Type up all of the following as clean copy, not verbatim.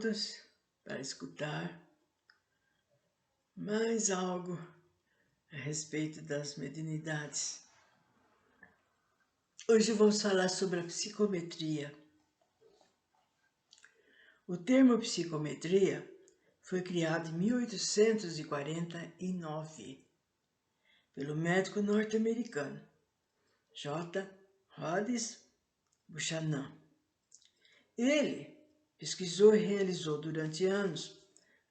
prontos para escutar mais algo a respeito das mediunidades? Hoje vamos falar sobre a psicometria. O termo psicometria foi criado em 1849 pelo médico norte-americano J. Rhodes Buchanan. Ele pesquisou e realizou durante anos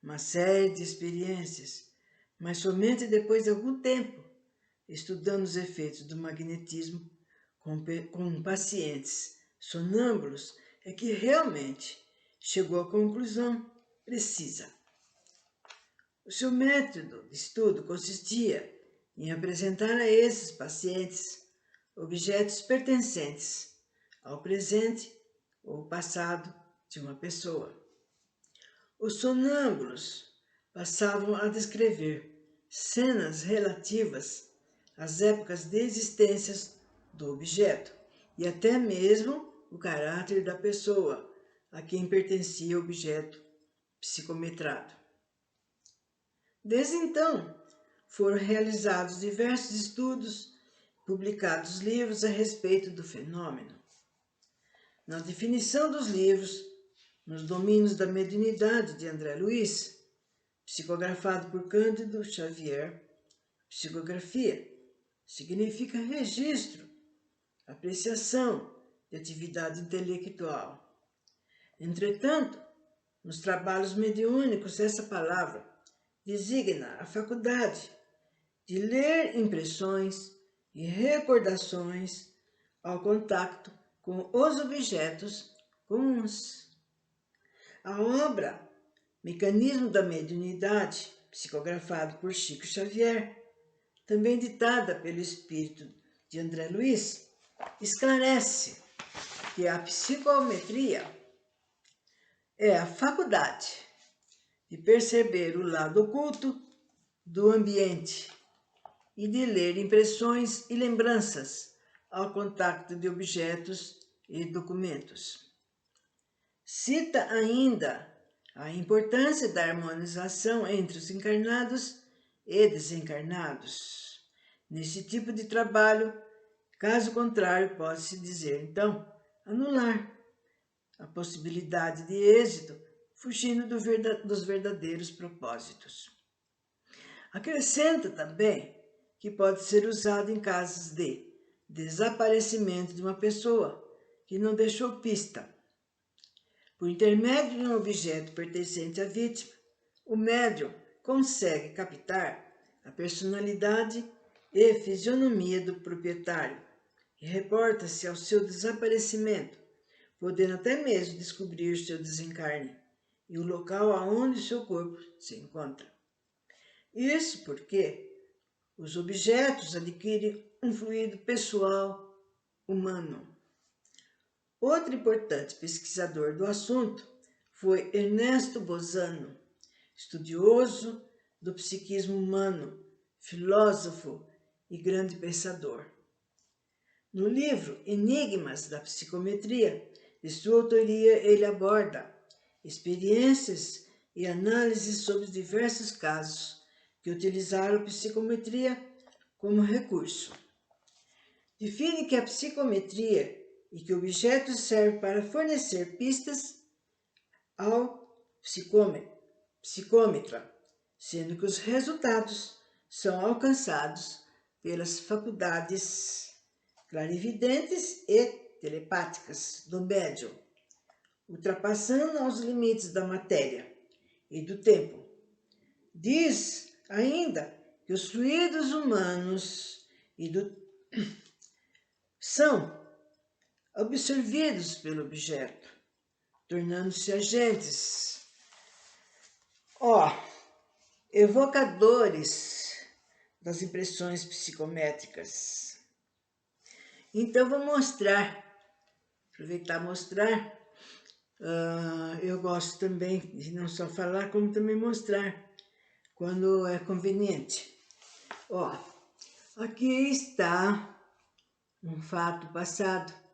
uma série de experiências, mas somente depois de algum tempo, estudando os efeitos do magnetismo com pacientes sonâmbulos, é que realmente chegou à conclusão precisa. O seu método de estudo consistia em apresentar a esses pacientes objetos pertencentes ao presente ou passado de uma pessoa. Os sonâmbulos passavam a descrever cenas relativas às épocas de existência do objeto e até mesmo o caráter da pessoa a quem pertencia o objeto psicometrado. Desde então, foram realizados diversos estudos, publicados livros a respeito do fenômeno. Na definição dos livros, nos domínios da mediunidade de André Luiz, psicografado por Cândido Xavier, psicografia significa registro, apreciação de atividade intelectual. Entretanto, nos trabalhos mediúnicos, essa palavra designa a faculdade de ler impressões e recordações ao contato com os objetos comuns. A obra Mecanismo da Mediunidade, psicografado por Chico Xavier, também ditada pelo espírito de André Luiz, esclarece que a psicometria é a faculdade de perceber o lado oculto do ambiente e de ler impressões e lembranças ao contato de objetos e documentos. Cita ainda a importância da harmonização entre os encarnados e desencarnados. Nesse tipo de trabalho, caso contrário, pode-se dizer, então, anular a possibilidade de êxito, fugindo dos verdadeiros propósitos. Acrescenta também que pode ser usado em casos de desaparecimento de uma pessoa que não deixou pista. Por intermédio de um objeto pertencente à vítima, o médium consegue captar a personalidade e fisionomia do proprietário e reporta-se ao seu desaparecimento, podendo até mesmo descobrir seu desencarne e o local aonde seu corpo se encontra. Isso porque os objetos adquirem um fluido pessoal humano. Outro importante pesquisador do assunto foi Ernesto Bozano, estudioso do psiquismo humano, filósofo e grande pensador. No livro Enigmas da Psicometria, de sua autoria, ele aborda experiências e análises sobre diversos casos que utilizaram a psicometria como recurso. Define que a psicometria e que o objeto serve para fornecer pistas ao psicômetra, sendo que os resultados são alcançados pelas faculdades clarividentes e telepáticas do médium, ultrapassando os limites da matéria e do tempo. Diz ainda que os fluidos humanos são absorvidos pelo objeto, tornando-se agentes, evocadores das impressões psicométricas. Então, vou aproveitar e mostrar. Eu gosto também de não só falar, como também mostrar, quando é conveniente. Aqui está um fato passado.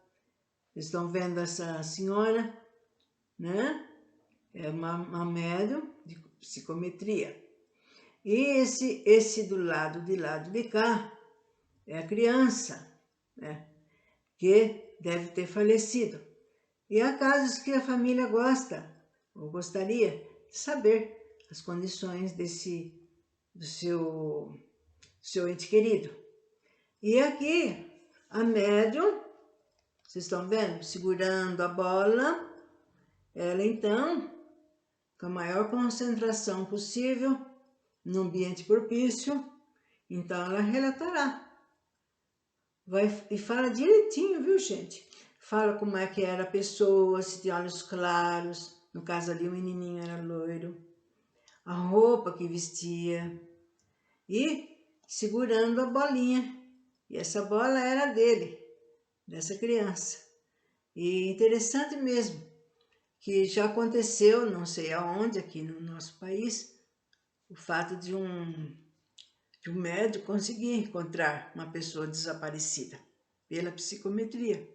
Vocês estão vendo essa senhora, né? é uma médium de psicometria. E esse do lado de cá é a criança, né, que deve ter falecido. E há casos que a família gosta, ou gostaria, de saber as condições do seu ente querido. E aqui, a médium, vocês estão vendo? Segurando a bola, ela então, com a maior concentração possível, no ambiente propício, então ela relatará. E fala direitinho, viu, gente? Fala como é que era a pessoa, se de olhos claros, no caso ali o menininho era loiro, a roupa que vestia, e segurando a bolinha. E essa bola era dele, dessa criança. E interessante mesmo, que já aconteceu, não sei aonde, aqui no nosso país, o fato de um médico conseguir encontrar uma pessoa desaparecida pela psicometria.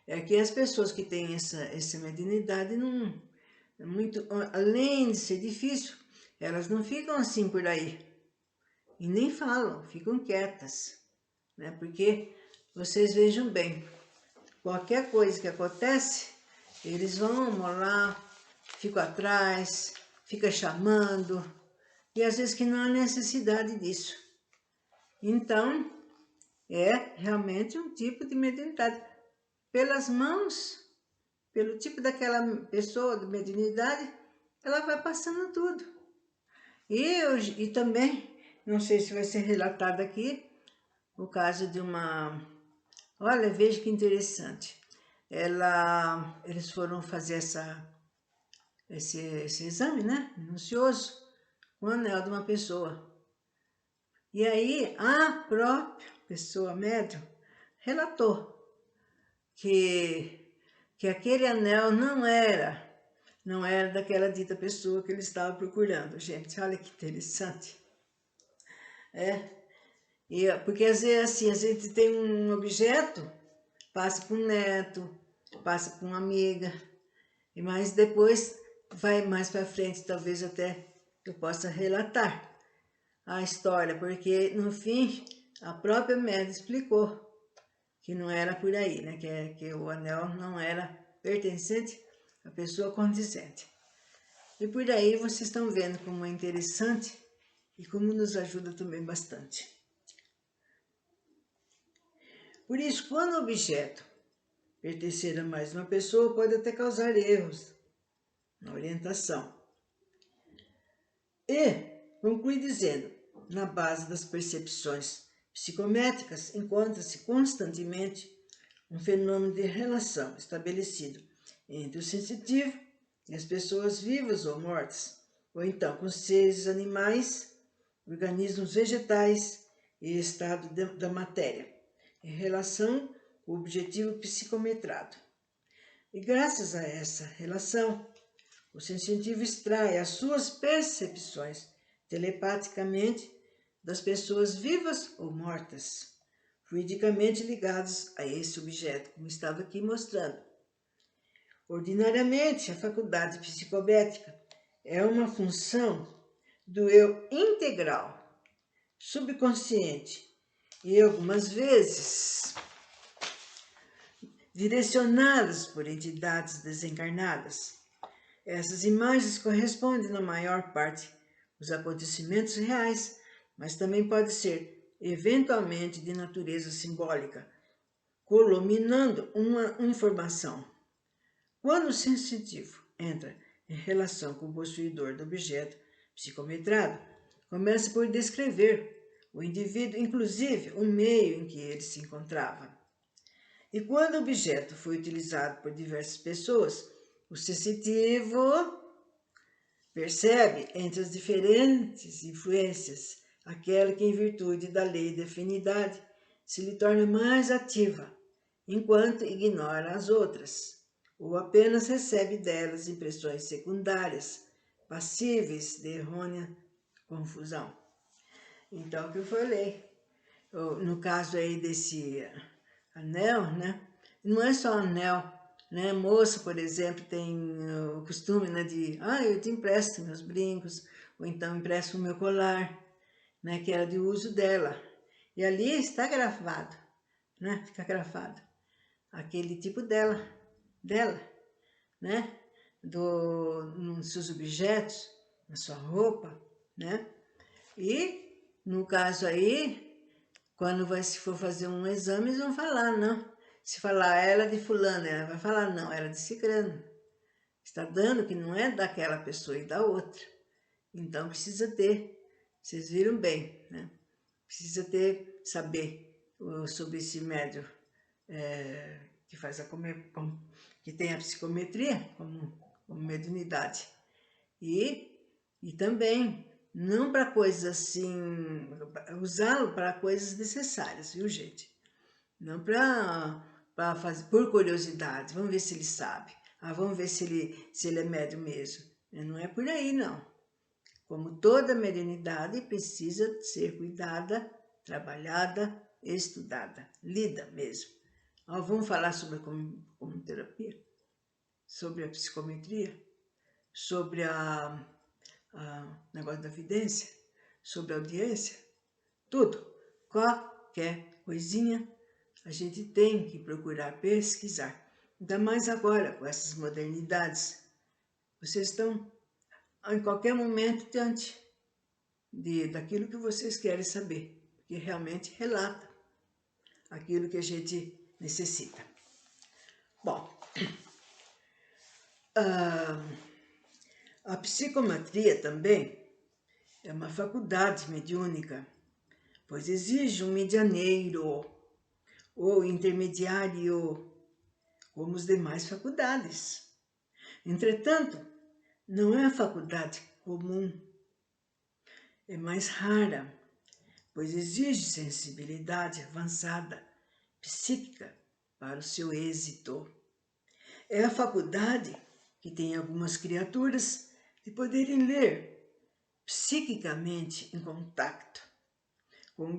É que as pessoas que têm essa mediunidade, não, muito, além de ser difícil, elas não ficam assim por aí. E nem falam, ficam quietas. Né? Porque vocês vejam bem, qualquer coisa que acontece, eles vão lá, ficam atrás, ficam chamando, e às vezes que não há necessidade disso. Então, é realmente um tipo de mediunidade. Pelas mãos, pelo tipo daquela pessoa de mediunidade, ela vai passando tudo. E também, não sei se vai ser relatado aqui, o caso de uma... Olha, veja que interessante. Eles foram fazer esse exame, né? Minucioso, com o anel de uma pessoa. E aí, a própria pessoa médium relatou que aquele anel não era daquela dita pessoa que ele estava procurando. Gente, olha que interessante. Porque às vezes assim, a gente tem um objeto, passa para um neto, passa para uma amiga, mas depois vai mais para frente, talvez até eu possa relatar a história, porque no fim a própria médium explicou que não era por aí, né? Que o anel não era pertencente à pessoa condizente. E por aí vocês estão vendo como é interessante e como nos ajuda também bastante. Por isso, quando o objeto pertencer a mais uma pessoa, pode até causar erros na orientação. E conclui dizendo, na base das percepções psicométricas, encontra-se constantemente um fenômeno de relação estabelecido entre o sensitivo e as pessoas vivas ou mortas, ou então com seres animais, organismos vegetais e estado da matéria, em relação com o objetivo psicometrado. E graças a essa relação, o sensitivo extrai as suas percepções telepaticamente das pessoas vivas ou mortas, fluidicamente ligadas a esse objeto, como estava aqui mostrando. Ordinariamente, a faculdade psicométrica é uma função do eu integral, subconsciente, e algumas vezes direcionadas por entidades desencarnadas. Essas imagens correspondem, na maior parte, aos acontecimentos reais, mas também pode ser, eventualmente, de natureza simbólica, culminando uma informação. Quando o sensitivo entra em relação com o possuidor do objeto psicometrado, começa por descrever o indivíduo, inclusive o meio em que ele se encontrava. E quando o objeto foi utilizado por diversas pessoas, o sensitivo percebe entre as diferentes influências aquela que, em virtude da lei de afinidade, se lhe torna mais ativa, enquanto ignora as outras, ou apenas recebe delas impressões secundárias, passíveis de errônea confusão. Então, o que eu falei, no caso aí desse anel, né? Não é só anel, né? Moça, por exemplo, tem o costume, né, de, eu te empresto meus brincos, ou então empresto o meu colar, né, que era de uso dela. E ali está gravado, né? Fica gravado aquele tipo dela, né? Nos seus objetos, na sua roupa, né? E, no caso aí, quando se for fazer um exame, eles vão falar, não. Se falar ela de fulano, ela vai falar, não, ela de cicrano. Está dando que não é daquela pessoa e da outra. Então, precisa ter, vocês viram bem, né? Precisa saber sobre esse médium que faz que tem a psicometria como mediunidade. E também, não para coisas assim, usá-lo para coisas necessárias, viu, gente? Não para fazer por curiosidade, vamos ver se ele sabe. Vamos ver se ele é médium mesmo. Não é por aí, não. Como toda mediunidade, precisa ser cuidada, trabalhada, estudada, lida mesmo. Vamos falar sobre a comunoterapia, sobre a psicometria, sobre negócio da vidência, sobre a audiência, tudo. Qualquer coisinha a gente tem que procurar pesquisar. Ainda mais agora, com essas modernidades. Vocês estão em qualquer momento diante daquilo que vocês querem saber, que realmente relata aquilo que a gente necessita. Bom, a psicometria também é uma faculdade mediúnica, pois exige um medianeiro ou intermediário, como as demais faculdades. Entretanto, não é a faculdade comum, é mais rara, pois exige sensibilidade avançada, psíquica, para o seu êxito. É a faculdade que tem algumas criaturas de poderem ler psiquicamente em contato com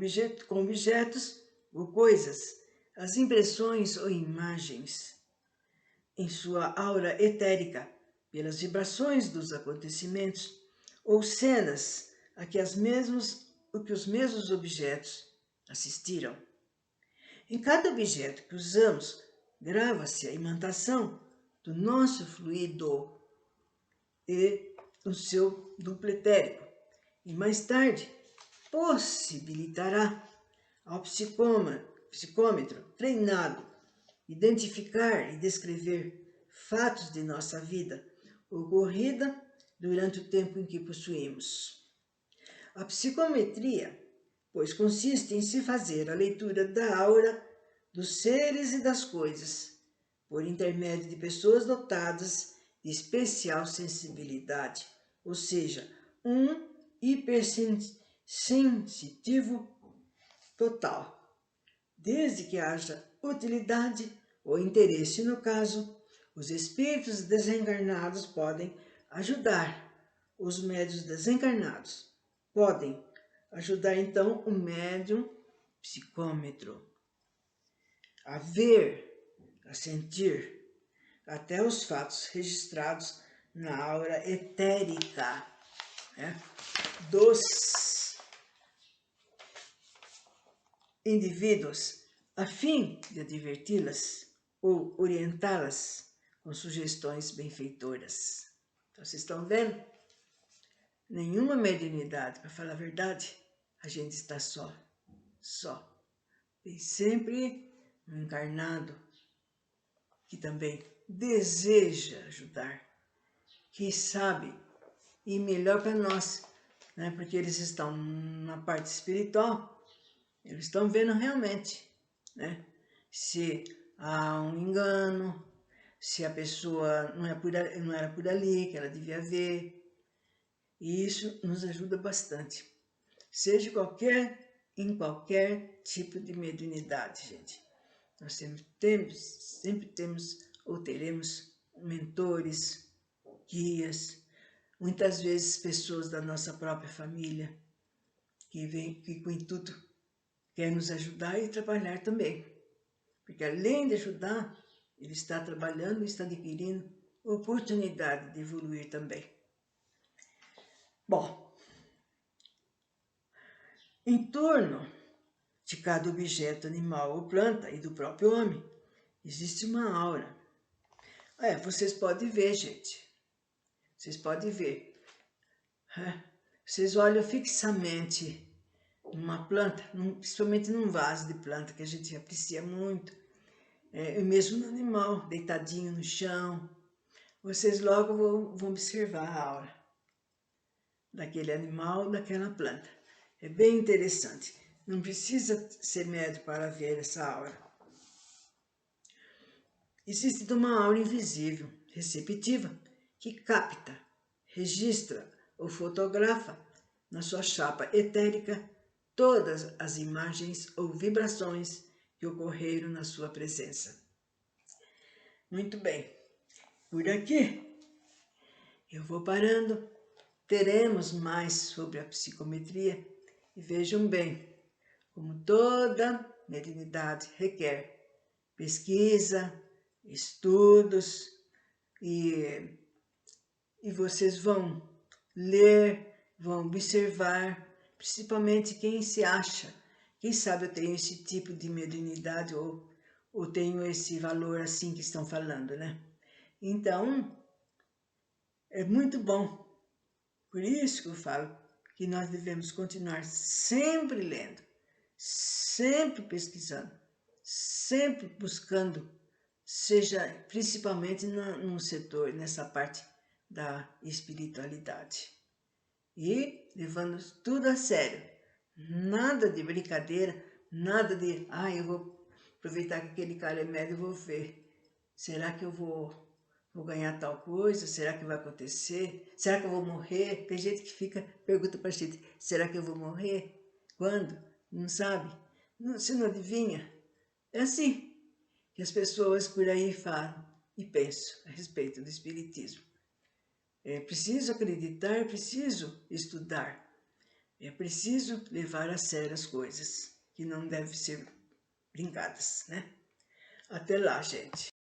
objetos ou coisas, as impressões ou imagens em sua aura etérica, pelas vibrações dos acontecimentos ou cenas a que os mesmos objetos assistiram. Em cada objeto que usamos, grava-se a imantação do nosso fluido e o seu duplo etérico, e mais tarde possibilitará ao psicômetro treinado identificar e descrever fatos de nossa vida ocorrida durante o tempo em que possuímos. A psicometria, pois, consiste em se fazer a leitura da aura dos seres e das coisas, por intermédio de pessoas dotadas de especial sensibilidade, ou seja, um hipersensitivo total. Desde que haja utilidade ou interesse no caso, os espíritos desencarnados podem ajudar os médiuns desencarnados. Podem ajudar, então, o médium psicômetro a ver, a sentir, até os fatos registrados na aura etérica, né, dos indivíduos, a fim de adverti-las ou orientá-las com sugestões benfeitoras. Então, vocês estão vendo? Nenhuma mediunidade, para falar a verdade, a gente está só. Tem sempre um encarnado que também deseja ajudar, que sabe ir melhor para nós, né? Porque eles estão na parte espiritual, eles estão vendo realmente, né? Se há um engano, se a pessoa não era por ali que ela devia ver. E isso nos ajuda bastante. Seja em qualquer tipo de mediunidade, gente. Nós sempre temos ou teremos mentores, guias, muitas vezes pessoas da nossa própria família, que vêm com o intuito quer nos ajudar e trabalhar também. Porque além de ajudar, ele está trabalhando e está adquirindo oportunidade de evoluir também. Bom, em torno de cada objeto, animal ou planta e do próprio homem, existe uma aura. Vocês podem ver, gente. Vocês podem ver. Vocês olham fixamente numa planta, principalmente num vaso de planta, que a gente aprecia muito, e mesmo no animal, deitadinho no chão. Vocês logo vão observar a aura daquele animal, daquela planta. É bem interessante. Não precisa ser médium para ver essa aura. Existe uma aura invisível, receptiva, que capta, registra ou fotografa na sua chapa etérica todas as imagens ou vibrações que ocorreram na sua presença. Muito bem, por aqui eu vou parando. Teremos mais sobre a psicometria e vejam bem, como toda mediunidade requer pesquisa, estudos e vocês vão ler, vão observar, principalmente quem se acha, quem sabe eu tenho esse tipo de mediunidade ou tenho esse valor assim que estão falando, né? Então, é muito bom. Por isso que eu falo que nós devemos continuar sempre lendo, sempre pesquisando, sempre buscando, seja principalmente no setor, nessa parte da espiritualidade. E levando tudo a sério, nada de brincadeira, nada de, eu vou aproveitar que aquele cara é médium e vou ver, será que eu vou ganhar tal coisa? Será que vai acontecer? Será que eu vou morrer? Tem gente que pergunta pra gente, será que eu vou morrer? Quando? Não sabe? Você não adivinha? É assim que as pessoas por aí falam e pensam a respeito do espiritismo. É preciso acreditar, é preciso estudar, é preciso levar a sério as coisas que não devem ser brincadas, né? Até lá, gente.